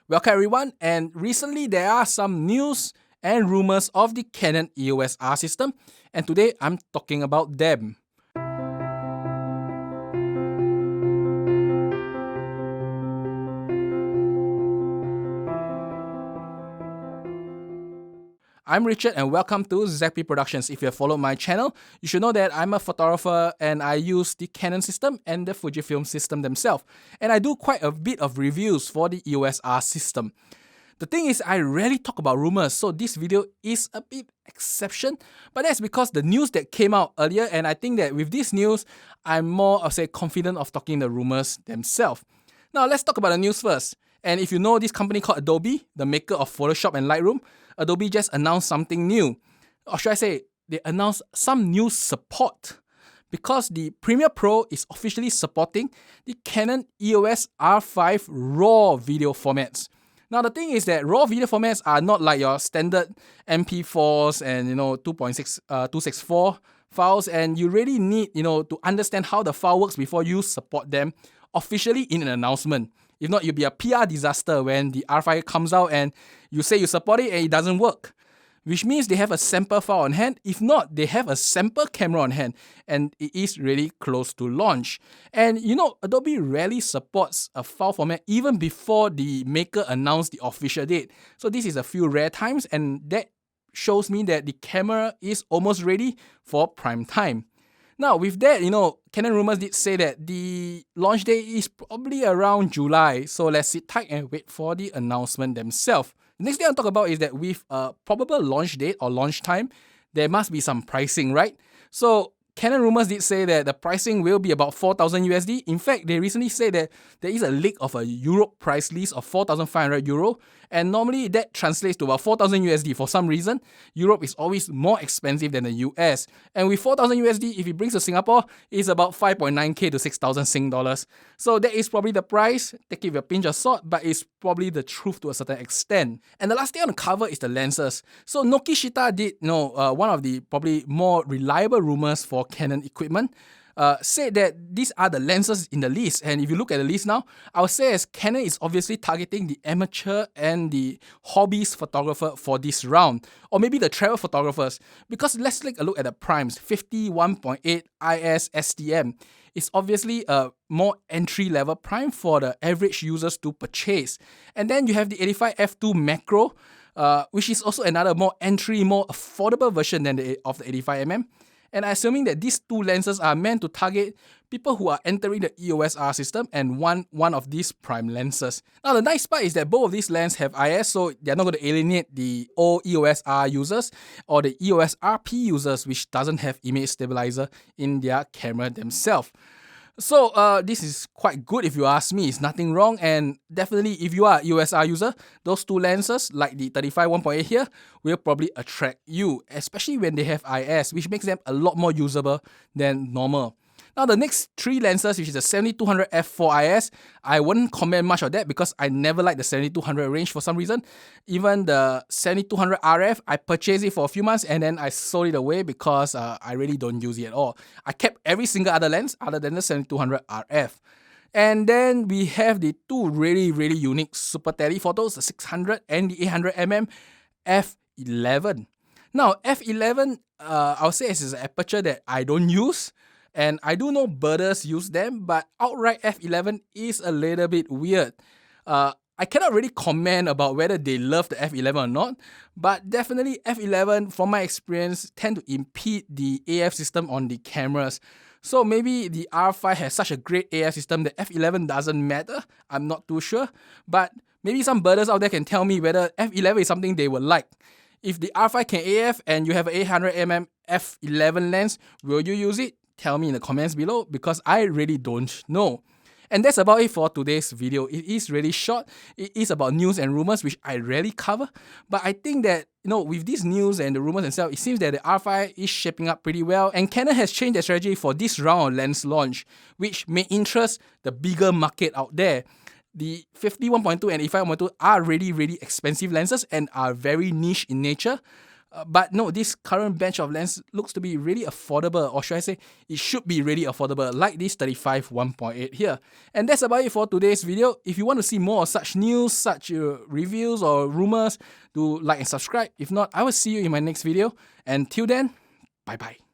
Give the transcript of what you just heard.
Welcome everyone, and recently there are some news and rumors of the Canon EOS R system, and today I'm talking about them. I'm Richard and welcome to Zappy Productions. If you have followed my channel, you should know that I'm a photographer and I use the Canon system and the Fujifilm system themselves. And I do quite a bit of reviews for the EOS R system. The thing is, I rarely talk about rumors, so this video is a bit exception. But that's because the news that came out earlier, and I think that with this news, I'm more, confident of talking the rumors themselves. Now, let's talk about the news first. And if you know this company called Adobe, the maker of Photoshop and Lightroom, Adobe just announced something new. Or should I say, they announced some new support. Because the Premiere Pro is officially supporting the Canon EOS R5 RAW video formats. Now, the thing is that RAW video formats are not like your standard MP4s and, 2.64 files, and you really need, to understand how the file works before you support them officially in an announcement. If not, you'll be a PR disaster when the R5 comes out and you say you support it and it doesn't work. Which means they have a sample file on hand. If not, they have a sample camera on hand. And it is really close to launch. And Adobe rarely supports a file format even before the maker announced the official date. So this is a few rare times, and that shows me that the camera is almost ready for prime time. Now, with that, Canon rumors did say that the launch date is probably around July. So let's sit tight and wait for the announcement themselves. The next thing I'll talk about is that with a probable launch date or launch time, there must be some pricing, right? So Canon rumors did say that the pricing will be about 4,000 USD. In fact, they recently said that there is a leak of a Europe price list of 4,500 euro, and normally that translates to about 4,000 USD. For some reason, Europe is always more expensive than the US. And with 4,000 USD, if it brings to Singapore, it's about 5.9k to 6,000 Sing dollars. So that is probably the price. Take it with a pinch of salt, but it's probably the truth to a certain extent. And the last thing I want to cover is the lenses. So Nokishita did, one of the probably more reliable rumors for Canon equipment, said that these are the lenses in the list. And if you look at the list now, I would say as Canon is obviously targeting the amateur and the hobbyist photographer for this round, or maybe the travel photographers. Because let's take a look at the primes. 51.8 IS STM is obviously a more entry-level prime for the average users to purchase. And then you have the 85 f2 macro, which is also another more affordable version than of the 85mm. And assuming that these two lenses are meant to target people who are entering the EOS R system and one of these prime lenses. Now, the nice part is that both of these lenses have IS, so they're not going to alienate the old EOS R users or the EOS RP users, which doesn't have image stabilizer in their camera themselves. So this is quite good if you ask me. It's nothing wrong, and definitely if you are a EOS R user, those two lenses like the 35 1.8 here will probably attract you, especially when they have IS, which makes them a lot more usable than normal. Now, the next three lenses, which is the 7200 f4 IS, I wouldn't comment much on that because I never liked the 7200 range for some reason. Even the 7200 RF, I purchased it for a few months and then I sold it away because I really don't use it at all. I kept every single other lens other than the 7200 RF. And then we have the two really, really unique super telephotos, the 600 and the 800mm f11. Now, f11, I would say is an aperture that I don't use. And I do know birders use them, but outright f11 is a little bit weird. I cannot really comment about whether they love the f11 or not, but definitely f11, from my experience, tend to impede the AF system on the cameras. So maybe the R5 has such a great AF system that f11 doesn't matter. I'm not too sure, but maybe some birders out there can tell me whether f11 is something they would like. If the R5 can AF and you have an 800mm f11 lens, will you use it? Tell me in the comments below because I really don't know. And that's about it for today's video. It is really short. It is about news and rumors, which I rarely cover. But I think that, with these news and the rumors themselves, it seems that the R5 is shaping up pretty well. And Canon has changed their strategy for this round of lens launch, which may interest the bigger market out there. The 50 1.2 and 85 1.2 are really, really expensive lenses and are very niche in nature. But no, this current bench of lens looks to be really affordable, or should I say, it should be really affordable, like this 35 1.8 here. And that's about it for today's video. If you want to see more of such news, such reviews or rumors, do like and subscribe. If not, I will see you in my next video. And till then, bye bye.